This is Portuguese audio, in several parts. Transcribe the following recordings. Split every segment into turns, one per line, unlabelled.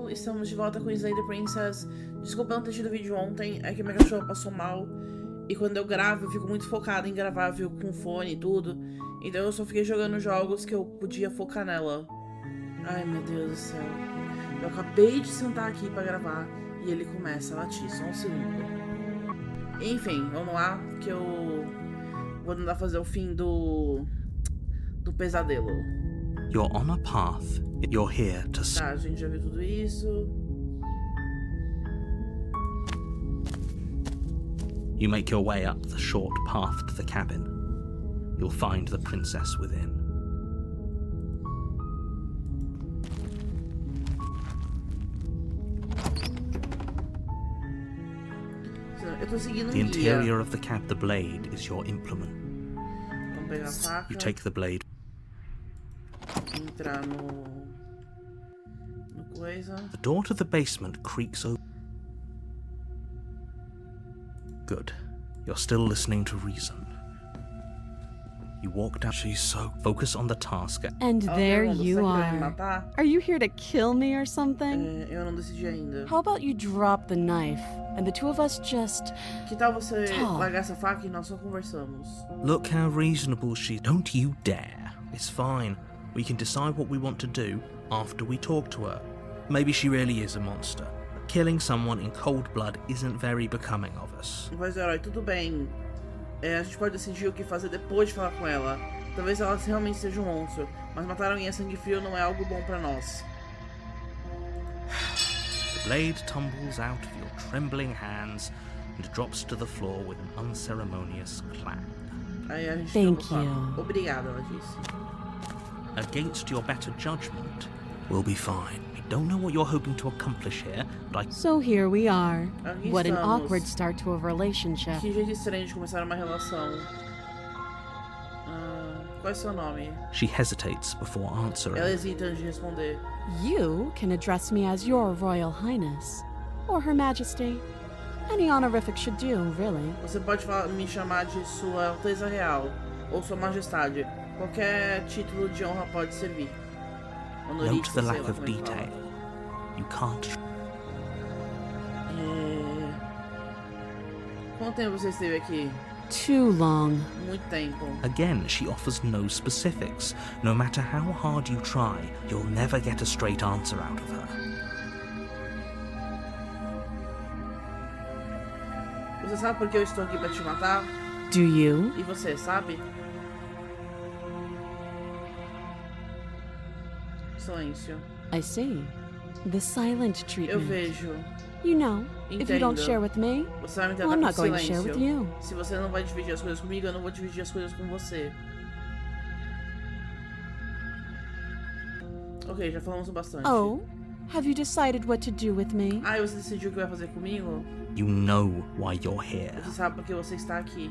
pessoal, estamos de volta com Slay the Princess. Desculpa não ter tido vídeo ontem, é que minha cachorra passou mal. E quando eu gravo, eu fico muito focada em gravar, viu, com fone e tudo. Então eu só fiquei jogando jogos que eu podia focar nela. Ai, meu Deus do céu. Eu acabei de sentar aqui pra gravar e ele começa a latir, só um segundo. Enfim, vamos lá, que eu vou tentar fazer o fim do pesadelo.
You're on a path. You're here to...
Tá, a gente já viu tudo isso.
You make your way up the short path to the cabin. You'll find the princess within.
Eu tô seguindo
The
um guia.
interior of the cab, the blade, is your implement.
Vamos pegar a faca.
You take the blade.
Entrar no coisa.
The door to the basement creaks open. Good. You're still listening to reason. You walk down. She's so... Focus on the task.
And there you
are.
Are you here to kill me or something?
Eu não decidi ainda.
How about you drop the knife and the two of us just...
Que tal você largar essa faca e nós só conversamos?
Look how reasonable she... Don't you dare. It's fine. We can decide what we want to do after we talk to her. Maybe she really is a monster. Killing someone in cold blood isn't very becoming of us.
Mas, herói, tudo bem. A gente pode decidir o que fazer depois de falar com ela. Talvez ela realmente seja um monstro, mas matar alguém a sangue frio não é algo bom pra nós.
The blade tumbles out of your trembling hands and drops to the floor with an unceremonious clang.
Aí a gente
Thank you.
Obrigada, ela disse.
Against your better judgment, we'll be fine. We don't know what you're hoping to accomplish here, but I...
So here we are.
Aqui
What an
estamos.
awkward start to a relationship.
Que jeito estranho de começar uma relação. Qual é seu nome?
She hesitates before answering.
Ela hesita antes de responder.
You can address me as your Royal Highness. Or Her Majesty. Any honorific should do, really.
Você pode me chamar de Sua Alteza Real ou Sua Majestade. Qualquer título de honra pode servir.
Note the lack of detail. You can't...
Quanto tempo você esteve aqui?
Too long.
Muito tempo.
Again, she offers no specifics. No matter how hard you try, you'll never get a straight answer out of her.
Você sabe por que eu estou aqui pra te matar?
Do you?
E você, sabe? Silêncio.
I see. The silent
Eu
treatment.
vejo.
You know, if you don't
Entendo.
share with me,
Você vai me
well, I'm
tratar
not
com
going to share with
silêncio.
you.
Se você não vai dividir as coisas comigo, eu não vou dividir as coisas com você. Ok, já falamos o bastante.
Oh, have you decided what to do with me?
Ah, e você decidiu o que vai fazer comigo?
You know why you're here.
Você sabe por que você está aqui.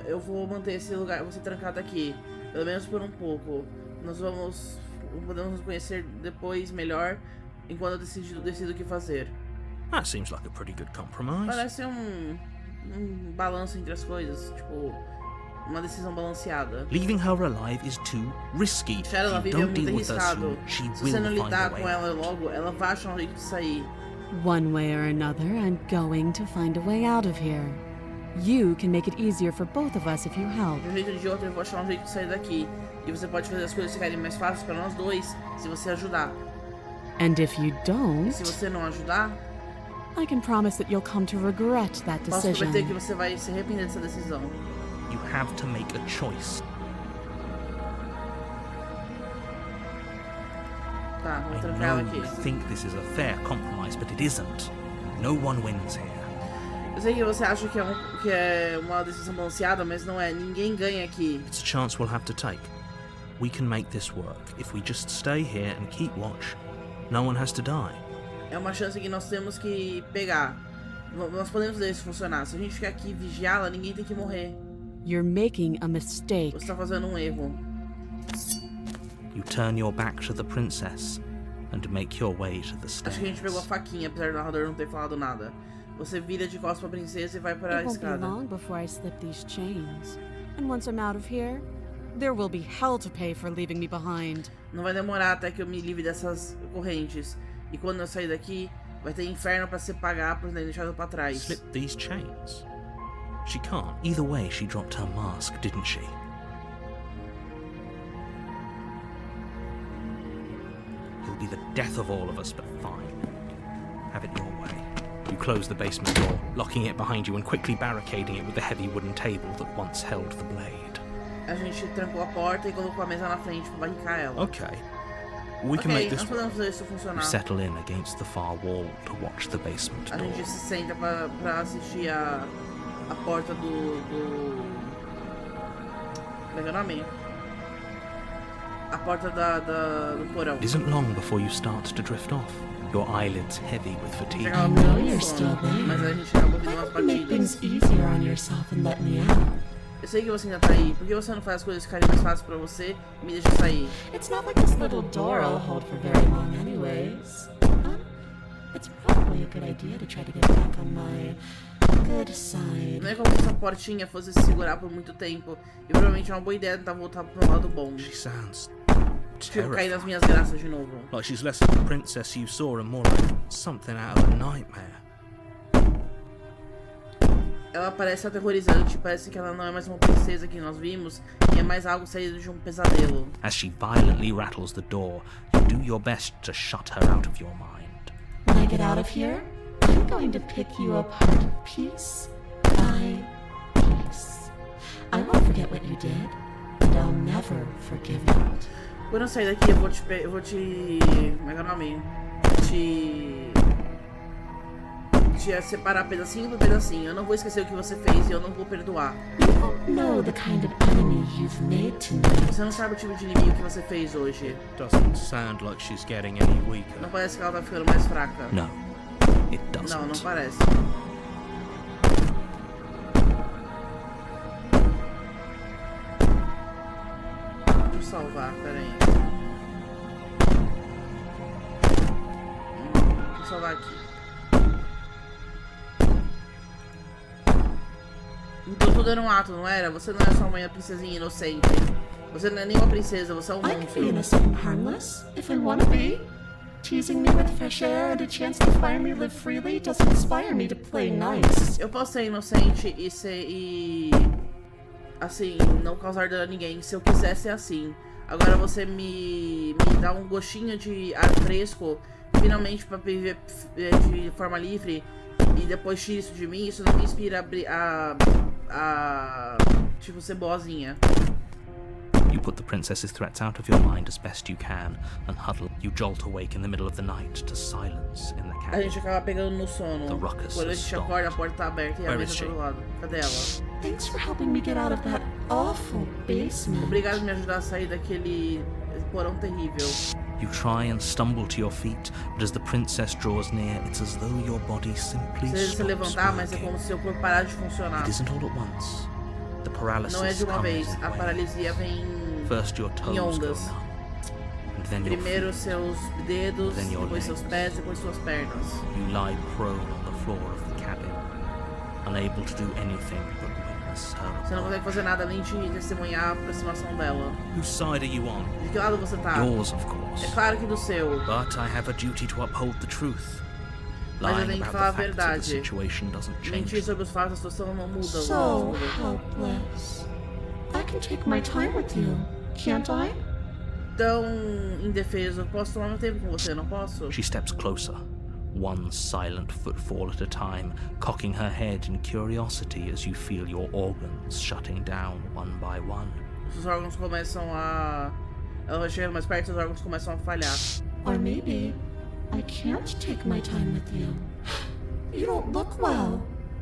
Eu vou manter esse lugar, você trancado aqui, pelo menos por um pouco. Nós podemos nos conhecer depois melhor, enquanto eu decido o que fazer.
That seems like a pretty good compromise.
Parece um balanço entre as coisas, tipo, uma decisão balanceada.
Leaving her alive is too risky.
Deixar ela
If
viva
you
é
don't
muito
deal with her
arriscado.
soon, she
Se você não
will find a
lidar
way
com ela
out.
logo, ela vai achar um jeito de sair.
One way or another, I'm going to find a way out of here. You can make it easier for both of us if you help.
De um jeito ou de outro, eu vou achar um jeito de sair daqui. E você pode fazer as coisas ficarem mais fáceis para nós dois, se você ajudar.
And if you
E
don't,
se você não ajudar,
I can promise that you'll come to regret that
posso prometer que
decision.
você vai se arrepender dessa decisão.
You have to make a choice.
Tá, vou
I
trancar ela
know
aqui.
you think this is a fair compromise, but it isn't. No one wins here.
Eu sei que você acha que é uma decisão balanceada, mas não é. Ninguém ganha aqui.
It's a chance we'll have to take. We can make this work. If we just stay here and keep watch, no one has to die.
É uma chance que nós temos que pegar. Nós podemos fazer isso funcionar. Se a gente ficar aqui e vigiá-la, ninguém tem que morrer.
You're making a mistake.
Você está fazendo um erro.
You turn your back to the princess and make your way to the
Acho que a gente pegou a
stairs.
faquinha, apesar do narrador não ter falado nada. Você vira de costas pra princesa e vai para a
It won't be
escada.
long before I slip these chains. And once I'm out of here, There will be hell to pay for leaving me behind.
Não vai demorar até que eu me livre dessas correntes. E quando eu sair daqui, vai ter inferno pra se pagar por ter deixado pra trás.
Slip these chains? She can't. Either way, she dropped her mask, didn't she? It'll be the death of all of us, but fine. Have it your way. You close the basement door, locking it behind you and quickly barricading it with the heavy wooden table that once held the blade.
A gente trancou a porta e colocou a mesa na frente pra barricar ela.
Okay. We can make this
nós podemos fazer isso
You
funcionar.
settle in against the far wall to watch the basement
A
door.
gente se senta pra assistir a porta do... Como é que é o nome? A porta do porão.
It isn't long before you start to drift off, your eyelids heavy with fatigue.
Chegava
know
com
you're
sono,
still there.
mas a gente acaba ouvindo umas
You make
batidas.
things easier on yourself and let me out.
Eu sei que você ainda tá aí. Por que você não faz as coisas ficarem mais fáceis pra você e me deixa sair?
It's not like this little door will hold for very long anyways. It's probably a good idea to try to get back on my good side.
Não é como se essa portinha fosse se segurar por muito tempo. E provavelmente é uma boa ideia tentar voltar pro lado bom.
She sounds
Tipo, cair nas
terrifying.
minhas graças de novo.
Like she's less of the princess you saw and more like something out of a nightmare.
Ela parece aterrorizante, parece que ela não é mais uma princesa que nós vimos, e é mais algo saído de um pesadelo.
As she violently rattles the door, you do your best to shut her out of your mind.
When I get out of here, I'm going to pick you apart piece by piece. I won't forget what you did, and I'll never forgive it.
Quando eu sair daqui, eu vou te... Como é que é o nome? Te separar pedacinho por pedacinho. Eu não vou esquecer o que você fez e eu não vou perdoar.
You don't know the kind of enemy you've made tonight.
Você não sabe o tipo de inimigo que você fez hoje.
Doesn't sound like she's getting any weaker.
Não parece que ela tá ficando mais fraca.
No, it doesn't.
Não, não parece. Deixa eu salvar, peraí. Deixa eu salvar aqui. Então tudo era um ato, não era? Você não é só uma princesinha inocente. Você não é nenhuma princesa, você é um
I can be
monstro.
innocent and harmless if I want to be. Teasing me with fresh air and a chance to finally live freely doesn't inspire me to play nice.
Eu posso ser inocente e assim, não causar dano a ninguém. Se eu quiser ser assim. Agora você me dá um gostinho de ar fresco, finalmente pra viver de forma livre, e depois tira isso de mim, isso não me inspira a tipo, ser boazinha.
You put the princess's threats out of your mind as best you can and huddle. You jolt awake in the middle of the night to silence in the
A
cabin.
gente acaba pegando no sono.
The ruckus
Quando a
has
gente
stopped.
acorda, a porta tá aberta e a
Where
mesa
is
tá
she?
do lado. Cadê ela?
Thanks for helping me get out of that awful basement.
Obrigado por me ajudar a sair daquele porão terrível.
You try and stumble to your feet, but as the princess draws near, it's as though your body simply
Você se
stops
levantar, mas é
working.
como se seu corpo parasse de funcionar.
It isn't all at once. The paralysis
Não é de uma
comes
vez.
in
A
waves.
paralisia vem
First your toes
em
go
ondas.
numb, and then your
Primeiro
feet.
seus dedos,
Then your
depois seus
legs.
pés, depois suas pernas.
You lie prone on the floor of the cabin, unable to do anything but witness
Você não
her.
consegue fazer nada além de testemunhar a aproximação dela.
Whose side are you on?
De que lado você tá?
Yours, of course.
É claro que do seu.
But I have a duty to uphold the truth.
Mas eu
Lying
tenho que
about
falar a
the facts of the
verdade.
situation doesn't change
Mentir
them.
sobre os fatos da situação não muda.
So helpless. I can take my time with you, can't I?
Tão indefeso. Posso tomar meu tempo com você, não posso?
She steps closer, one silent footfall at a time, cocking her head in curiosity as you feel your organs shutting down one by one.
Os órgãos começam a... Ela vai chegando mais perto e os órgãos começam a falhar.
Or maybe I can't take my time with you. You don't look well.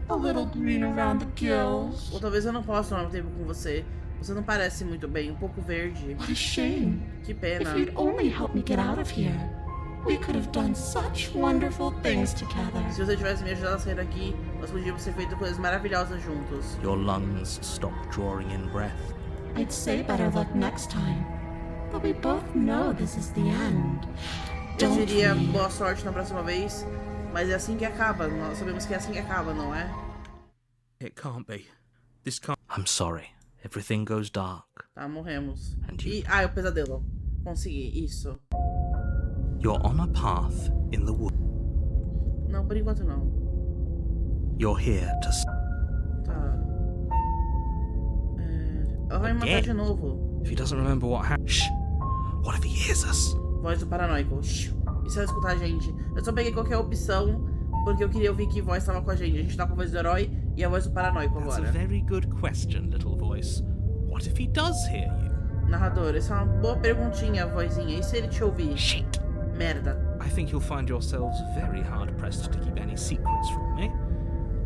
A little green around the gills.
Ou talvez eu não possa tomar meu tempo com você. Você não parece muito bem, um pouco verde.
What a shame.
Que
If
pena.
you'd only helped me get out of here, we could have done such wonderful things together.
Se você tivesse me ajudado a sair daqui, nós podíamos ter feito coisas maravilhosas juntos.
Your lungs stop drawing in breath.
I'd say better luck next time, but we both know this is the end.
Eu
Don't
diria
we?
boa sorte na próxima vez, mas é assim que acaba. Nós sabemos que é assim que acaba, não é?
It can't be. This can't. I'm sorry. everything goes dark.
Tá, morremos.
And you-
E... Ah, é o pesadelo. Consegui, isso.
You're on a path in the wood.
Não, por enquanto não.
You're here to...
Tá. Ela vai me matar de novo.
If he doesn't remember what happened... Shh! What if he hears us?
Voz do paranoico. Shhh. E se ela escutar a gente? Eu só peguei qualquer opção porque eu queria ouvir que voz estava com a gente. A gente tá com a voz do herói e a voz do paranoico
That's a
agora.
very good question, little voice. What if he does hear you?
Narrador, essa é uma boa perguntinha, vozinha. E se ele te ouvir?
Shit!
Merda.
I think you'll find yourselves very hard-pressed to keep any secrets from me.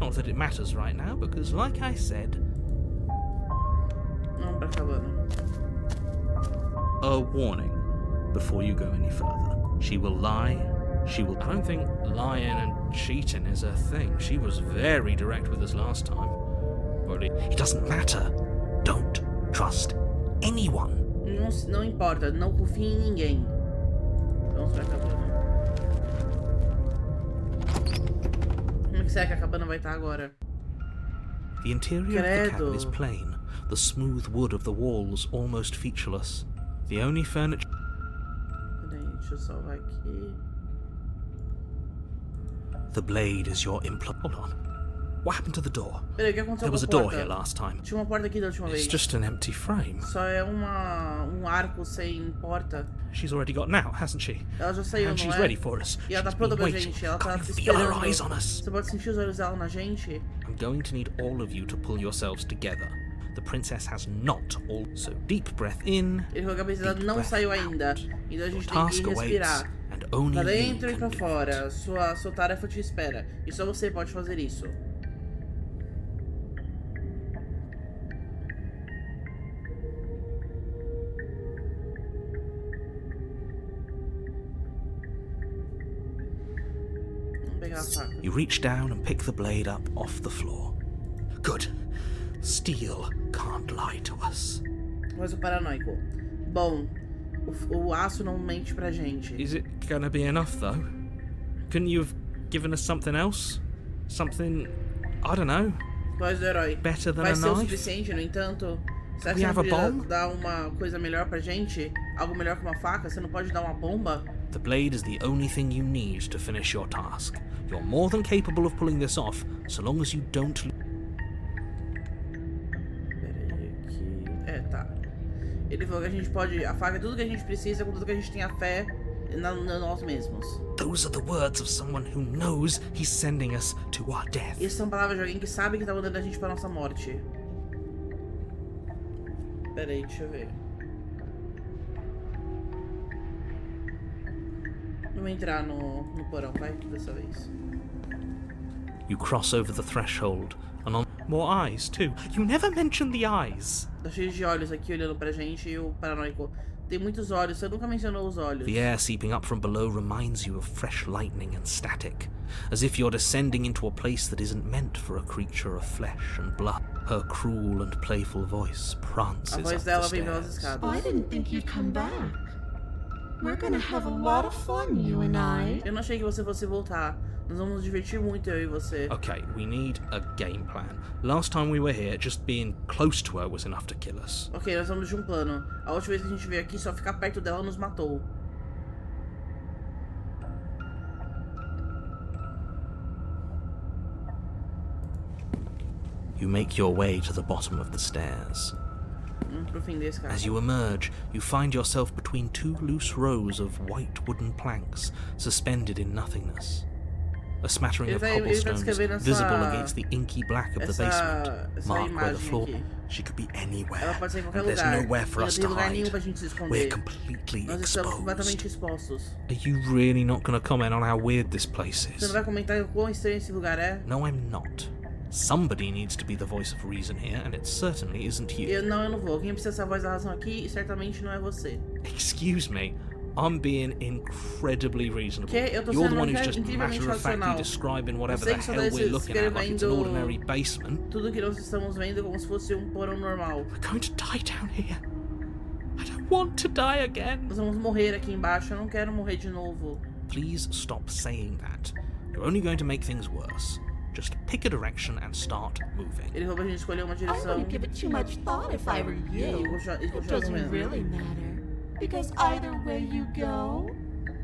Not that it matters right now, because like I said...
Vamos pra cabana.
A warning before you go any further. She will lie. She will... I don't think lying and cheating is her thing. She was very direct with us last time. But it doesn't matter. Don't trust anyone.
Não importa, não confie em ninguém. Vamos pra cabana. Como é que será que a cabana vai estar agora?
The interior of the cabin is
Credo.
plain, the smooth wood of the walls almost featureless. The only furniture...
Peraí, deixa eu salvar aqui.
The blade is your Hold on. What happened to the door?
Peraí, o que aconteceu
There was
com
a
a
door
porta?
here last time.
Tinha uma porta aqui da última
It's
vez.
just an empty frame.
Só é um arco sem porta.
She's already gotten out, hasn't she?
Ela já saiu,
And
não
she's
é?
ready for us.
E ela tá
She's
pronta
been
pra
waiting.
gente. Ela tá
Can't
se
you feel her
esperando.
eyes on us?
Você pode sentir os olhos dela na gente?
I'm going to need all of you to pull yourselves together. The princess has not all. So deep breath in.
Ele falou que a princesa
deep
não
breath
saiu
out.
ainda. Então a
Your
gente tem
task
que
awaits,
respirar.
and only
Pra
you
dentro e
can
pra
do
fora.
it.
Sua tarefa te espera. E só você pode fazer isso. Vamos pegar a faca.
You reach down and pick the blade up off the floor. Good. Steel can't lie to us.
Mas o paranoico. Bom, o aço não mente pra gente.
Is it gonna be enough though? Couldn't you have given us something else? Something, I don't know,
Voz do herói.
better than
Vai
a
ser o
knife?
suficiente, no entanto? Será
We
que você não
have a
podia
bomb?
dar uma coisa melhor pra gente? Algo melhor que uma faca? Você não pode dar uma bomba?
The blade is the only thing you need to finish your task. You're more than capable of pulling this off, so long as you don't...
Peraí, aqui... tá. Ele falou que a gente pode... A faca é tudo que a gente precisa, com tudo que a gente tem a fé nós mesmos.
Those are the words of someone who knows he's sending us to our death.
Essas são palavras de alguém que sabe que tá mandando a gente pra nossa morte. Peraí, deixa eu ver. Vamos entrar no porão, vai, dessa vez.
You cross over the threshold, and on... More eyes, too. You never mentioned the eyes.
Tá cheio de olhos aqui olhando pra gente e o paranoico. Tem muitos olhos, você nunca mencionou os olhos.
The air seeping up from below reminds you of fresh lightning and static, as if you're descending into a place that isn't meant for a creature of flesh and blood. Her cruel and playful voice prances
A voz
up the
dela vem pelas
stairs.
escadas.
I didn't think you'd come back. We're gonna have a lot of fun, you and I.
Eu não achei que você fosse voltar. Nós vamos nos divertir muito, eu e você.
Okay, we need a game plan. Last time we were here, just being close to her was enough to kill us.
Ok, nós vamos de um plano. A última vez que a gente veio aqui, só ficar perto dela nos matou.
You make your way to the bottom of the stairs.
Pro fim desse cara.
As you emerge, you find yourself between two loose rows of white wooden planks suspended in nothingness. A smattering of cobblestones visible against the inky black of the basement, mark where the floor. She could be anywhere,
Ela pode ser em qualquer
and there's
lugar.
nowhere for
Não
us
tem
to
lugar nenhum
hide.
pra gente se esconder.
We're completely
Nós estamos completamente
exposed.
expostos.
Are you really not going to comment on how weird this place
Você
is?
não vai comentar o quão estranho esse lugar é?
No, I'm not. Somebody needs to be the voice of reason here, and it certainly isn't you.
Eu não vou. Quem precisa ser a voz da razão aqui, certamente não é você.
Excuse me, I'm being incredibly reasonable.
Que? Eu tô
You're the
sendo
one who's just
incrivelmente
matter-of-factly
racional.
describing whatever
Eu
the
sei que
hell
só
we're looking at like it's an
descrevendo
ordinary basement.
Tudo que nós estamos vendo como se fosse porão normal.
We're going to die down here. I don't want to die again.
Nós vamos morrer aqui embaixo. Eu não quero morrer de novo.
Please stop saying that. You're only going to make things worse. Just pick a direction and start moving.
Ele falou pra gente escolher uma
I
direção.
wouldn't give it too much thought if I were you. It doesn't really matter. Because either way you go,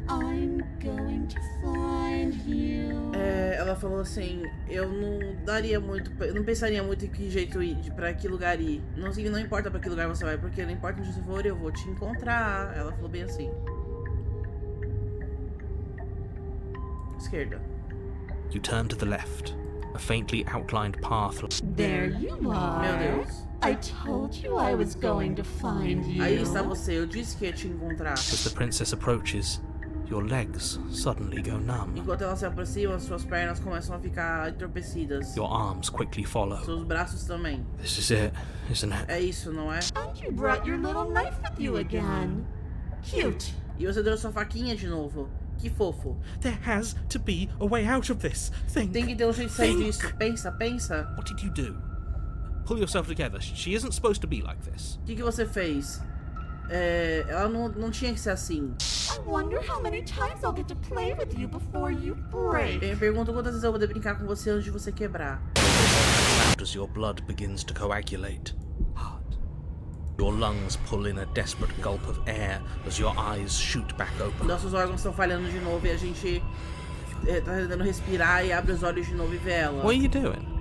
I'm going to find you.
Ela falou assim, eu não pensaria muito em que jeito ir, pra que lugar ir. Não importa pra que lugar você vai, porque não importa onde você for, eu vou te encontrar. Ela falou bem assim. Esquerda.
You turn to the left. A faintly outlined path.
There you are.
Meu Deus.
I told you I was going to find you.
Aí está você, eu disse que ia te encontrar.
As the princess approaches, your legs suddenly go numb.
Enquanto ela se aproxima, suas pernas começam a ficar entorpecidas.
Your arms quickly follow.
Seus braços também.
This is it, isn't it?
É isso, não é?
And you brought your little knife with you again. Cute.
E você deu sua faquinha de novo. Que fofo.
There has to be a way out of this. Think.
Tem que ter um jeito de sair disso. Pensa, pensa.
What did you do? Pull yourself together. She isn't supposed to be like this.
O que você fez? Ela não tinha que ser assim.
I wonder how many times I'll get to play with you before you break.
Eu me pergunto quantas vezes eu vou poder brincar com você antes de você quebrar.
As your blood begins to coagulate. Your lungs pull in a desperate gulp of air as your eyes shoot back open.
Nossos órgãos estão falhando de novo e a gente tá tentando respirar e abre os olhos de novo e vê ela.
What are you doing?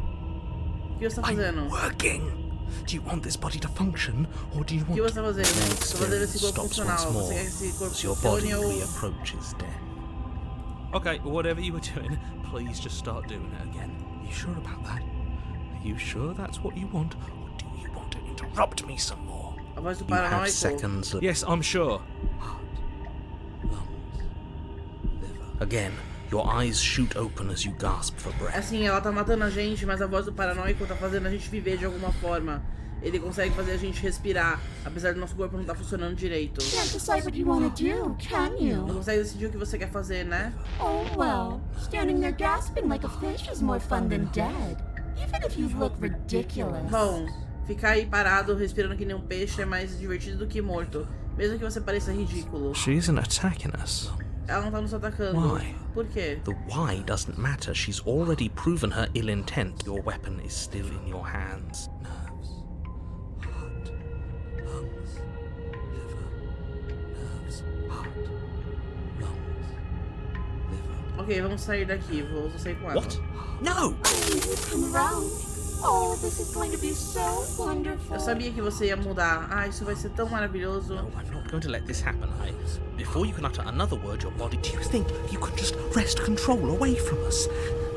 O que você tá fazendo?
I'm working. Do you want this body to function, or do you
O que
want
você tá fazendo? Tô fazendo esse corpo
stops
funcional.
once
Você quer
more
que esse corpo
as your body
funcione ou...
reapproaches death? Okay, whatever you were doing, please just start doing it again. Are you sure about that? Are you sure that's what you want, or do you want to interrupt me some more?
A voz do
You have
paranoico.
seconds. Yes, I'm sure. Heart, lungs, liver. Again, your eyes shoot open as you gasp for breath.
Assim, ela tá matando a gente, mas a voz do paranoico tá fazendo a gente viver de alguma forma. Ele consegue fazer a gente respirar, apesar do nosso corpo não tá funcionando direito.
Can't decide what you want to do, can
Não
you?
consegue decidir o que você quer fazer, né?
Oh well, standing there gasping like a fish is more fun than dead. Even if you look ridiculous.
Bom, ficar aí parado, respirando que nem um peixe é mais divertido do que morto. Mesmo que você pareça ridículo.
She isn't attacking us.
Ela não tá nos atacando.
Why?
Por quê?
The why doesn't matter. She's already proven her ill intent. Your weapon is still in your hands. Nerves, heart, lungs, liver, nerves, heart, lungs, liver.
Ok, vamos sair daqui. Vou sair com ela.
What? No!
Come around. Oh, this is going to be so wonderful.
Eu sabia que você ia mudar. Ah, isso vai ser tão maravilhoso.
No, I'm not going to let this happen. Before you can utter another word, your body. Do you think you can just wrest control away from us?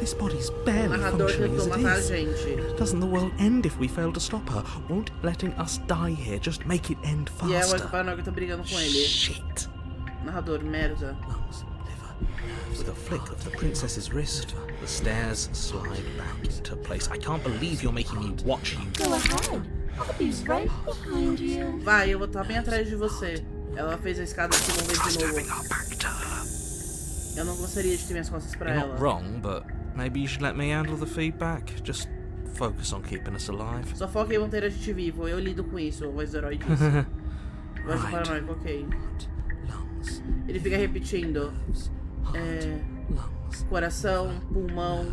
This body's
O
barely
narrador
functioning
tentou
as it
matar a
is.
gente.
Doesn't the world end if we fail to stop her? Won't letting us die here just make it end
E é o
faster?
paranoico tá brigando com ele.
Shit.
Narrador, merda.
Lungs, liver, nerves. With a flick of the princess's wrist, the stairs slide back into place. I can't believe you're making me watch you.
Go ahead. I'll be right behind you.
Vai, eu vou estar bem atrás de você. Ela fez a escada a segunda vez de
Turning
novo.
our back to her.
Eu não gostaria de ter minhas costas pra
You're
ela.
not wrong, but maybe you should let me handle the feedback. Just focus on keeping us alive.
Só foca em manter a gente vivo. Eu lido com isso, a voz do herói disse. Voz do
Right.
paranoico, ok.
Lungs,
Ele fica repetindo.
lungs.
Coração, pulmão,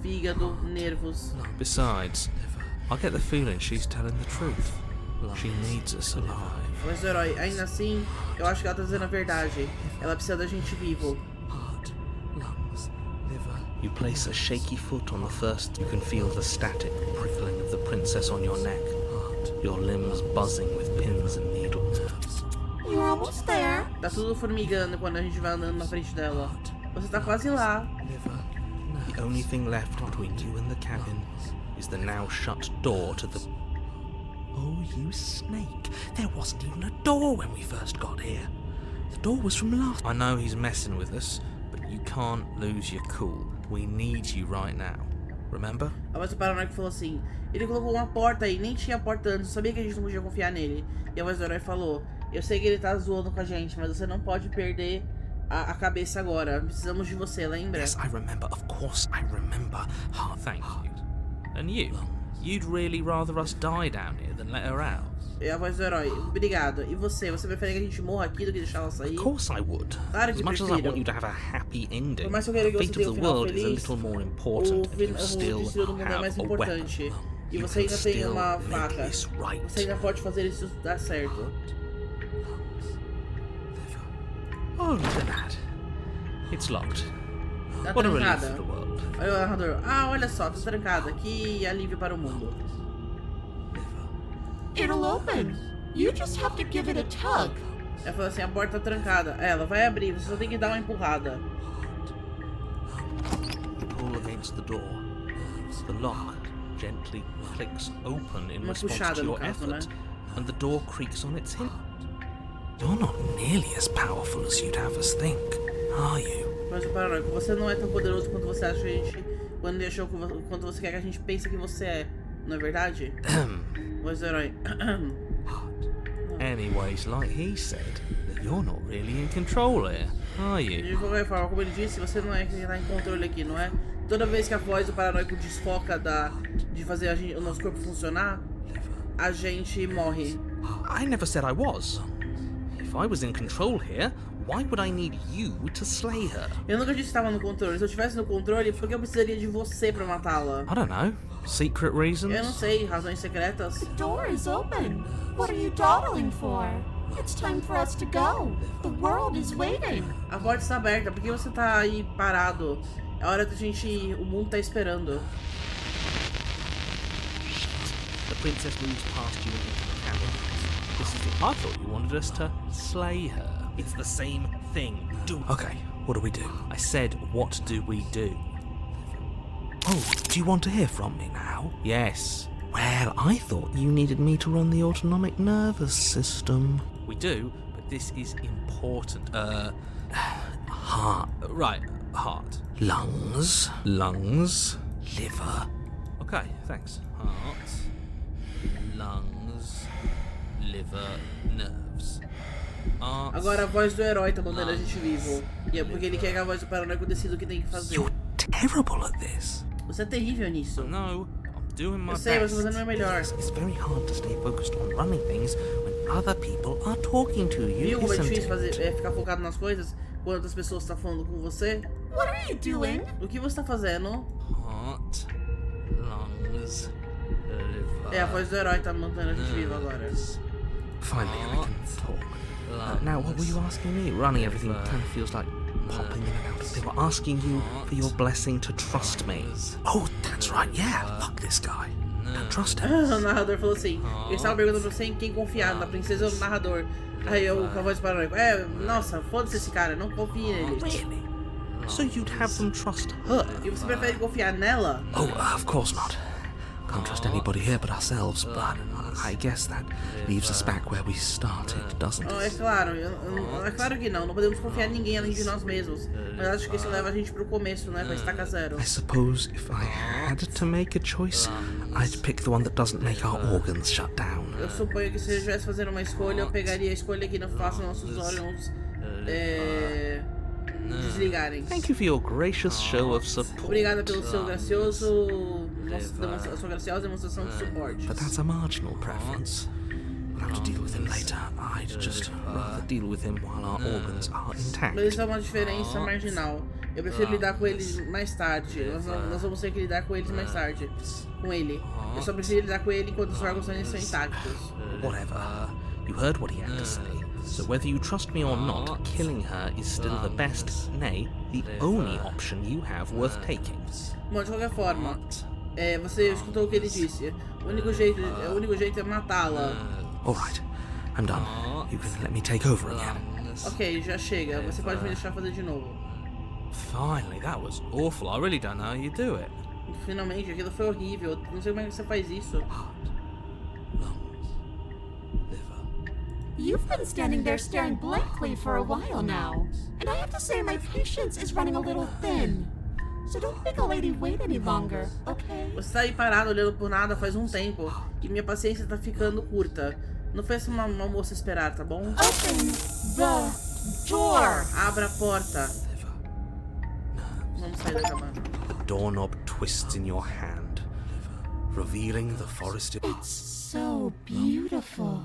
fígado, nervos.
Besides, I get the feeling she's telling the truth. She needs us alive.
A voz do herói. Ainda assim, eu acho que ela tá dizendo a verdade. Ela precisa da gente vivo.
Heart, lungs, liver. You place a shaky foot on the first. You can feel the static prickling of the princess on your neck. Your limbs buzzing with pins and needles.
You're almost there.
Tá tudo formigando quando a gente vai andando na frente dela. Você tá quase lá.
Liver. The only thing left between you and the cabin is the now shut door to the... Oh, you snake. There wasn't even a door when we first got here. The door was from last... I know he's messing with us, but you can't lose your cool. We need you right now. Remember?
A voz do paranoico falou assim: ele colocou uma porta aí, nem tinha porta antes, eu sabia que a gente não podia confiar nele. E a voz do herói falou: eu sei que ele tá zoando com a gente, mas você não pode perder a cabeça agora. Precisamos de você, lembra?
Yes, I remember. Of course I remember. Thank you. And you? You'd really rather us die down here than let her out?
É a voz do herói. Obrigado. E você? Você prefere que a gente morra aqui do que deixar ela sair?
Of course I would.
Claro
As
que
much as I want you
prefiro.
to have a happy ending,
Por mais que eu
the
queira que você
fate
tenha
of
um
the
final
world is a
feliz,
little more
o
important, and you
destino
still
do mundo é
have
mais
a weapon.
importante. E
You
você
can
ainda tem
still
uma
make
faca.
this right.
Você ainda pode fazer isso dar certo.
Oh, look at that. It's locked.
Tá
What a relief
trancada.
for the world.
Olha o narrador. Ah, olha só, tá trancada. Que alívio para o mundo.
It'll open. You just have to give it a tug.
Ela falou assim, a porta tá trancada. Ela vai abrir, você só tem que dar uma empurrada.
Pull against the door. The lock gently clicks open in
Uma
response
puxada,
to
no
your
caso,
effort,
né?
and the door creaks on its hinges. You're not nearly as powerful as you'd have us think, are you?
Mas o paranoico, você não é tão poderoso quanto você acha que a gente... Quando você quer que a gente pense que você é. Não é verdade? Voz do herói.
Anyways, like he said, you're not really in control here, are you?
De qualquer forma, como ele disse, você não é quem tá em controle aqui, não é? Toda vez que a voz do paranoico desfoca de fazer o nosso corpo funcionar, a gente morre.
I never said I was. If I was in control here, why would I need you to slay her?
Eu nunca disse que estava no controle. Se eu estivesse no controle, por que eu precisaria de você pra matá-la?
I don't know. Secret reasons?
Eu não sei, razões secretas.
The door is open. What are you dawdling for? It's time for us to go. The world is waiting.
A porta está aberta, por que você tá aí parado? É a hora que o mundo tá esperando.
The princess moves past you and into the cabin. This is I thought you wanted us to slay her. It's the same thing. Okay, what do we do? I said, what do we do? Oh, do you want to hear from me now? Yes. Well, I thought you needed me to run the autonomic nervous system. We do, but this is important. Heart. Right, heart. Lungs. Lungs. Liver. Okay, thanks. Heart. Lungs. Liver. Nerves. Heart.
Agora a voz do herói tá mandando a gente vivo. E é porque ele quer que a voz do paranoico decida o que tem que fazer.
You're terrible at this.
Você é terrível nisso.
No, I'm doing my
Eu sei, mas
best.
você não é melhor.
It's very hard to stay focused on running things when other people are talking to you,
Viu como é
isn't
difícil
it?
ficar focado nas coisas quando outras pessoas estão falando com você?
What are you doing?
O que você tá fazendo?
Heart, lungs, liver.
É, a voz do herói tá mantendo a gente vivo agora.
Finally, we can talk. Now, what were you asking me? Running everything kind of feels like popping in and out. They were asking you for your blessing to trust me. Oh, that's right. Yeah, fuck this guy. Don't trust him.
O narrador falou assim, ele estava perguntando pra você em quem confiar, na princesa ou no narrador. Aí eu com a voz do paranoico, nossa, foda-se esse cara, não confie nele.
Really? So you'd have them trust her?
E você prefere confiar nela?
Oh, of course not. Can't trust anybody here but ourselves, but I guess that leaves us back where we started, doesn't
É
it?
claro, é claro que não podemos confiar em ninguém além de nós mesmos. Mas acho que isso leva a gente pro começo, né, pra estaca zero.
I suppose if I had to make a choice, I'd pick the one that doesn't make our organs shut down.
Eu suponho que se eu estivesse fazendo uma escolha, eu pegaria a escolha que não faça nossos órgãos desligarem.
Thank you for your gracious show of support.
Obrigada pelo seu gracioso, sua graciosa demonstração de suporte.
But that's a marginal preference. We'll have to deal with him later. I'd just rather deal with him while our organs are intact.
Mas isso é uma diferença marginal. Eu prefiro lidar com eles mais tarde. Nós vamos ter que lidar com eles mais tarde. Com ele. Eu só prefiro lidar com ele enquanto os órgãos ainda são intactos.
Whatever. You heard what he had to say. So whether you trust me or not, killing her is still the best, nay, the only option you have worth taking.
Bom, de qualquer forma, você escutou o que ele disse. O único jeito é matá-la.
Alright, I'm done. You can let me take over again.
Ok, já chega. Você pode me deixar fazer de novo.
Finally, that was awful. I really don't know how you do it.
Finalmente, aquilo foi horrível. Não sei como é que você faz isso.
You've been standing there staring blankly for a while now, and I have to say my patience is running a little thin. So don't make a lady wait any longer, okay?
Você tá aí parado olhando por nada faz um tempo e minha paciência tá ficando curta. Não faça uma moça esperar, tá bom?
Open the door!
Abra a porta. Vamos sair da cabana.
The doorknob twists in your hand. revealing the forest.
It's so beautiful.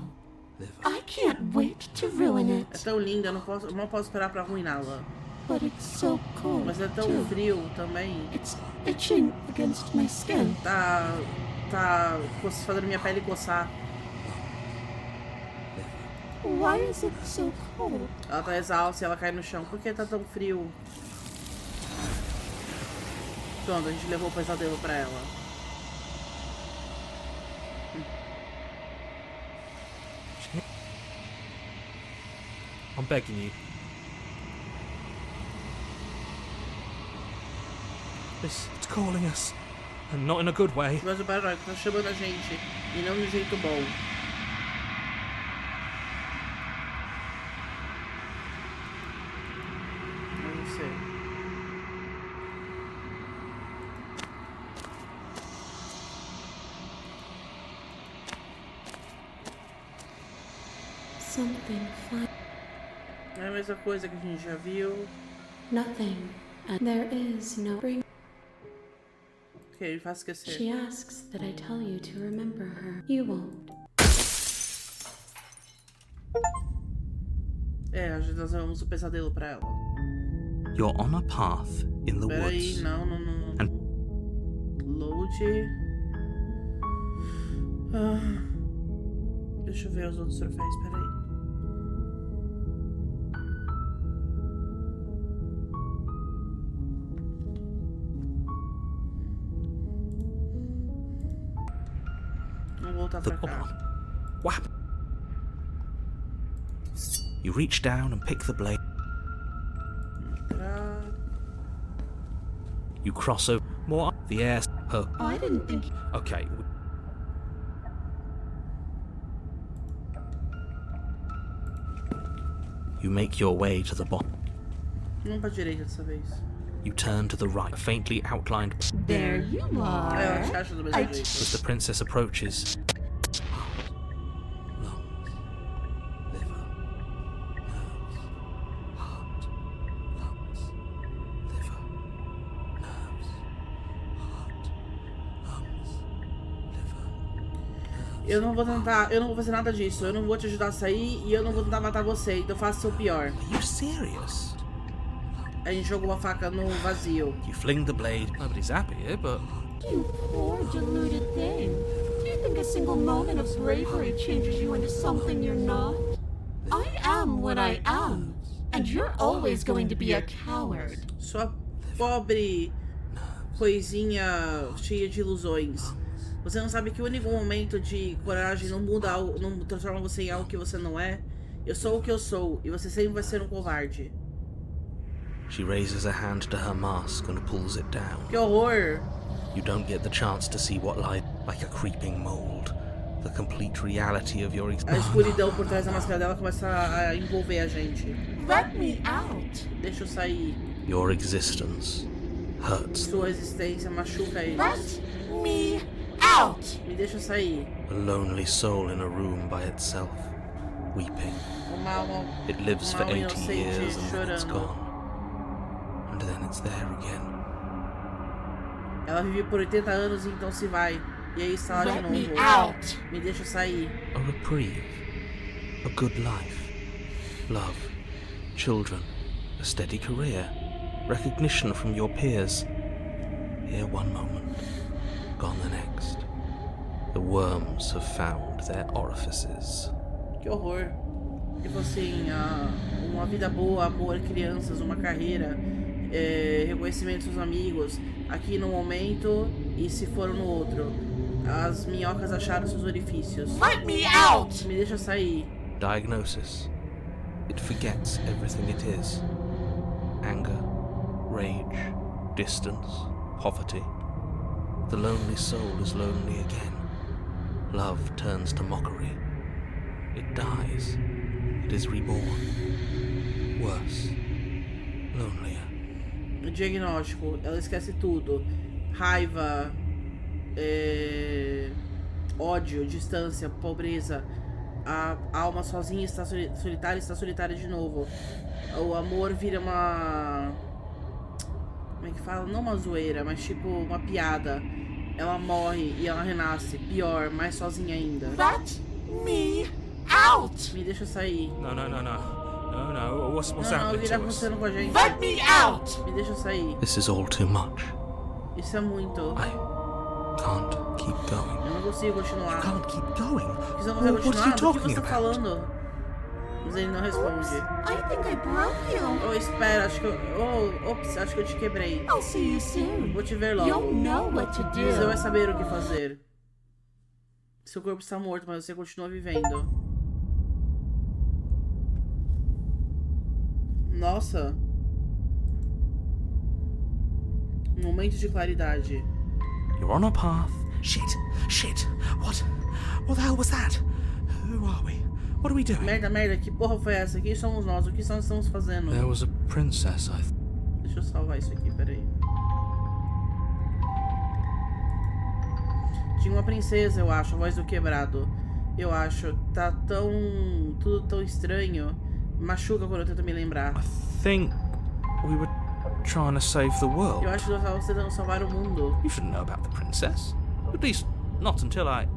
I can't wait to ruin
É
it.
tão linda, eu não posso esperar pra arruiná-la.
But it's so cold,
Mas é tão
too.
frio também.
It's itching against my skin.
Tá fazendo minha pele coçar.
Why is it so cold?
Ela tá exausta e ela cai no chão. Por que tá tão frio? Pronto, a gente levou o pesadelo pra ela.
I'm begging you. It's calling us. And not in a good way.
Mas o barulho tá chamando a gente. E não de jeito bom. Não sei.
Something fun.
É a mesma coisa que a gente já viu.
Nothing. And there is no bring.
Ok, me faz esquecer.
She asks that I tell you to remember her. You won't.
É, nós levamos o pesadelo pra ela.
You're on a path in the
Peraí,
woods.
não. Load. Deixa eu ver os outros troféus, peraí. Vamos voltar pra cá.
Whap! You reach down and pick the blade. You cross over more the air.
I didn't think.
Okay. You make your way to the bottom.
Vamos pra direita dessa vez.
You turn to the right, faintly outlined
There you are.
Ela te acha do mesmo jeito.
as the princess approaches. Lungs, liver, nerves, heart, lungs, liver, nerves, heart, lungs, liver.
Eu não vou fazer nada disso. Eu não vou te ajudar a sair e eu não vou tentar matar você. Então faça o seu pior.
Are you serious?
A gente jogou a faca no vazio.
You fling the blade. Nobody's happy here, but
You poor deluded thing. Do you think a single moment of bravery changes you into something you're not? I am what I am, and you're always going to be a coward.
Sua pobre coisinha cheia de ilusões. Você não sabe que o único momento de coragem não transforma você em algo que você não é? Eu sou o que eu sou, e você sempre vai ser um covarde.
she raises a hand to her mask and pulls it down.
Que horror!
You don't get the chance to see what lies like a creeping mold. The complete reality of your
A
existence.
escuridão por trás da máscara dela começa a envolver a gente.
Let me out.
Deixa eu sair.
Your existence hurts.
Sua existência machuca eles.
Let me out.
Me deixa sair.
A lonely soul in a room by itself, weeping.
Uma alma,
It lives for
uma alma
80 years
inocente
and then it's
chorando.
gone. And then it's there again.
Ela vive por 80 anos e então se vai. E aí está lá de
Let me
novo.
out.
Me deixa sair.
A reprieve. A good life. Love. Children. A steady career. Recognition from your peers. Here one moment. Gone the next. The worms have found their orifices.
Que horror. Tipo assim, uma vida boa, amor, crianças, uma carreira, reconhecimento dos amigos, aqui no momento e se for no outro. As minhocas acharam seus orifícios.
Let me out.
Me deixa sair.
Diagnosis. It forgets everything it is. Anger, rage, distance, poverty. The lonely soul is lonely again. Love turns to mockery. It dies. It is reborn. Worse. Lonelier.
O diagnóstico, ela esquece tudo. Raiva, ódio, distância, pobreza. A alma sozinha está solitária de novo. O amor vira uma... Como é que fala? Não uma zoeira, mas tipo uma piada. ela morre e ela renasce. Pior, mais sozinha ainda.
Let me out!
Me deixa sair.
No. What's
Não, o
happening
que tá
to us?
acontecendo com a gente?
Let me out!
Me deixa sair.
This is all too much.
Isso é muito.
I can't keep going.
Eu não consigo
You
continuar.
can't keep going.
Você não consegue
What are you
continuar? Do que
talking
você tá
about?
falando? Mas ele não responde.
I think I broke you.
Oh, espera, acho que eu... Oh, ops, acho que eu te quebrei.
I'll see you soon.
Vou te ver logo.
You'll know what to
Você vai
do.
saber o que fazer. Seu corpo está morto, mas você continua vivendo. Nossa. Momento de claridade.
You're on a path. Shit. What the hell was that? Who are we? What are we doing?
Merda, que porra foi essa? Quem somos nós? O que nós estamos fazendo?
There was a princess,
Deixa eu salvar isso aqui, peraí. Tinha uma princesa, eu acho, a voz do quebrado. Eu acho. Tá tão... tudo tão estranho. Machuca quando eu tento me lembrar.
I think we were trying to save the world.
Eu acho que nós estávamos tentando salvar o mundo.
You shouldn't know about the princess. At least, not until I...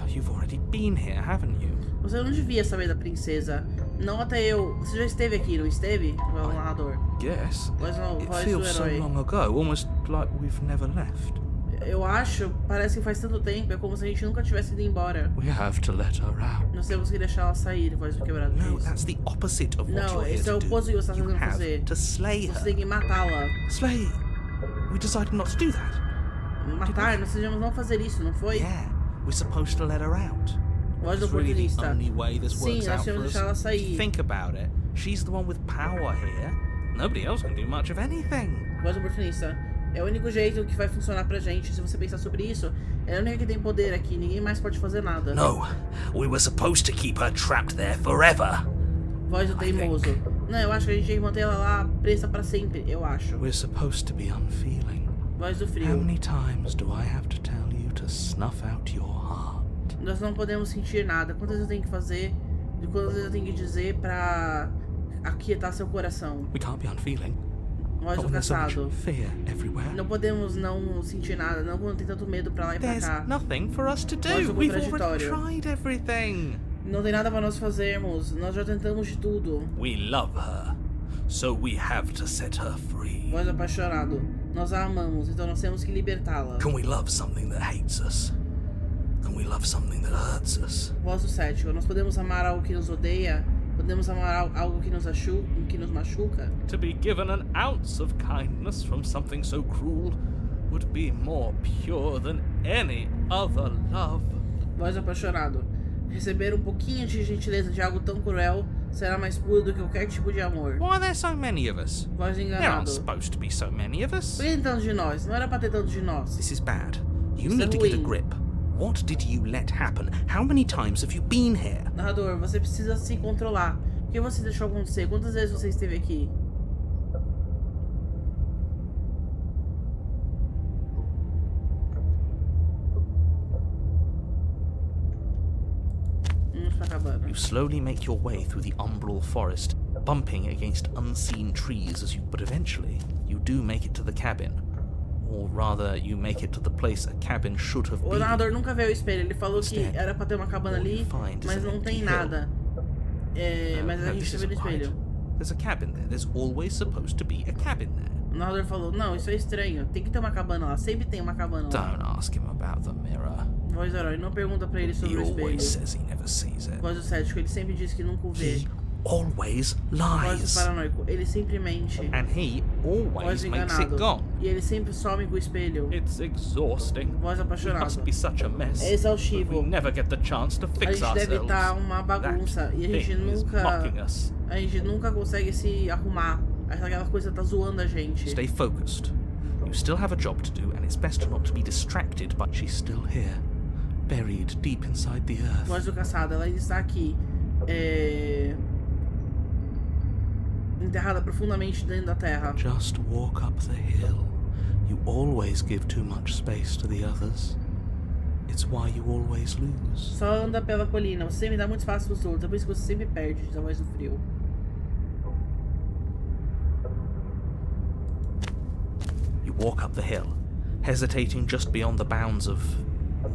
You've already been here, haven't you?
Você não devia saber da princesa. Não até eu. Você já esteve aqui, não esteve? O narrador.
Yes.
Voz do
It feels so
herói.
long ago, almost like we've never left.
Eu acho, parece que faz tanto tempo. É como se a gente nunca tivesse ido embora.
We have to let her out.
Nós temos que deixar ela sair, voz do quebrado.
No,
diz.
that's the opposite of what
Não,
you're here
esse é
to
o
do.
oposto que você está
You
tentando
have
fazer.
to slay
Você tem
her.
que matá-la.
Slay? We decided not to do that.
Matar? Nós devíamos não fazer isso, não foi?
Yeah, we're supposed to let her out.
Voz do
It's really the
oportunista.
only way this
Sim,
works
nós
out for
tínhamos
us.
deixar ela
If you
sair.
think about it, she's the one with power here. Nobody else can do much of anything.
Voz do oportunista. É o único jeito que vai funcionar pra gente. Se você pensar sobre isso, ela é a única que tem poder aqui. Ninguém mais pode fazer nada.
No, we were supposed to keep her trapped there forever.
Voz do teimoso. Não, eu acho que a gente tem que manter ela lá presa pra sempre. Eu acho.
We're supposed to be unfeeling.
Voz do
How
frio.
many times do I have to tell you to snuff out your heart?
Nós não podemos sentir nada. Quantas vezes eu tenho que fazer? E quantas vezes eu tenho que dizer pra aquietar seu coração?
We can't be unfeeling.
Voz
Not
do
when there's so much
caçado.
fear everywhere.
Não podemos não sentir nada. Não quando tem tanto medo pra lá e pra
There's
cá.
nothing for us to
Voz
do.
do
We've already
contraditório.
tried everything.
Não tem nada pra nós fazermos. Nós já tentamos de tudo.
We love her, so we have to set her free.
Voz do apaixonado. Nós a amamos, então nós temos que libertá-la.
Can we love something that hates us? Can we love something that hurts us?
Voz do cético. Nós podemos amar algo que nos odeia. Podemos amar algo que nos machuca.
To be given an ounce of kindness from something so cruel would be more pure than any other love.
Voz do apaixonado. Receber um pouquinho de gentileza de algo tão cruel será mais puro do que qualquer tipo de amor.
Why are there so many of us?
Voz do
There aren't
enganado.
supposed to be so many of us.
Por que tem tanto de nós? Não era pra ter tanto de nós.
This is bad. You
Isso é
need to get a
ruim.
grip. What did you let happen? How many times have you been here?
Narrador, você precisa se controlar. O que você deixou acontecer? Quantas vezes você esteve aqui? Vamos pra cabana.
You slowly make your way through the umbral forest, bumping against unseen trees but eventually you do make it to the cabin. Or rather, you make it to the place a cabin should have
O
been.
narrador nunca viu o espelho. Ele falou que
Instead,
era pra ter uma cabana
all
ali,
you find is
mas
an
não
empty
tem
hill.
nada. É, mas a
No,
gente
this
viu no
isn't right.
espelho.
There's a cabin there. There's always supposed to be a cabin there.
O narrador falou, não, isso é estranho. Tem que ter uma cabana lá. Sempre tem uma cabana lá.
Don't ask him about the mirror.
Voz do herói, não pergunta pra ele sobre
He
o espelho.
always says he never sees it.
Voz do cético, ele sempre diz que nunca o vê.
He always
Voz do
lies.
paranoico, ele sempre mente.
And he
Voz
always
do
makes it
enganado.
gone.
E ele sempre some com o espelho.
It's exhausting.
Voz
We
apaixonado.
must be such a mess.
É exaustivo.
We never get the chance to
A
fix
gente deve
ourselves.
estar uma bagunça.
That
E a gente
thing is
nunca.
mocking us.
A gente nunca consegue se arrumar. Aquela coisa tá zoando a gente.
Stay focused. You still have a job to do, and it's best not to be distracted, but she's still here, buried deep inside the earth.
Voz do caçado, ela ainda está aqui. Enterrada profundamente dentro da terra.
Just walk up the hill. You always give too much space to the others. It's why you always lose.
Só anda pela colina. Você me dá muito espaço pros outros. É por isso que você sempre perde, diz a voz do frio.
You walk up the hill. hesitating just beyond the bounds of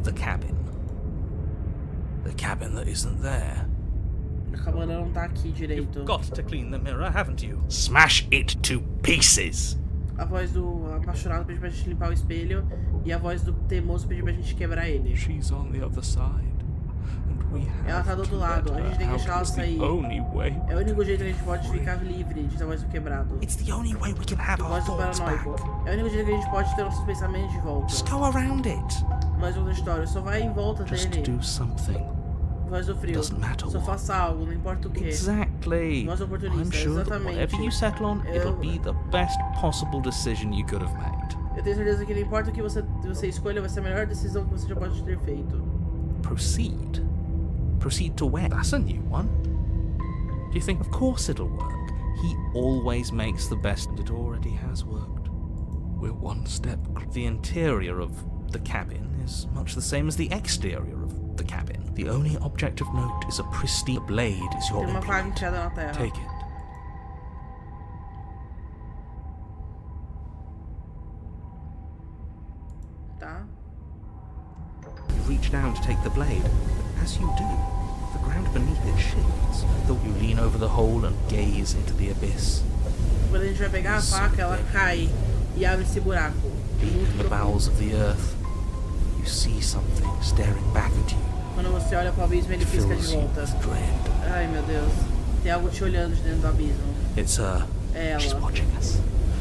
the cabin. The cabin that isn't there.
A cabana não tá aqui direito.
You've got to clean the mirror, haven't you? Smash it to pieces!
A voz do apaixonado pediu pra gente limpar o espelho e a voz do teimoso pediu pra gente quebrar ele.
She's on the other side.
Ela tá do outro lado, a gente tem que deixar ela sair. É o único jeito que a gente pode ficar livre de ter voz do quebrado.
It's the only way we can have our
Voz do
thoughts back.
paranoico. É o único jeito que a gente pode ter nossos pensamentos de volta.
Just go around it.
Voz do contraditório, só vai em volta
Just
dele.
do something.
Voz do frio,
Doesn't matter
só
what.
faça algo, não importa o que.
Exactly.
Voz oportunista,
I'm sure that
exatamente.
whatever you settle on, it'll be the best possible decision you could have made.
Eu tenho certeza que não importa o que você escolha, vai ser a melhor decisão que você já pode ter feito.
Proceed. Proceed to where? That's a new one. Do you think, of course it'll work? He always makes the best, and it already has worked. We're one step. The interior of the cabin is much the same as the exterior of the cabin. The only object of note is a pristine blade is your
Tem uma faca
implement.
enfiada na terra.
Take it.
Tá?
You reach down to take the blade. As you do, the ground beneath it shifts. Though you lean over the hole and gaze into the abyss.
Quando a gente vai pegar a faca, ela cai e abre esse buraco.
Deep in the bowels of the earth, you see something staring back at you.
Quando você olha pro abismo, ele
It
pisca de
fills you
volta.
with dread.
Ai, meu Deus. Tem algo te olhando de dentro do abismo.
It's her.
É ela.
She's watching us.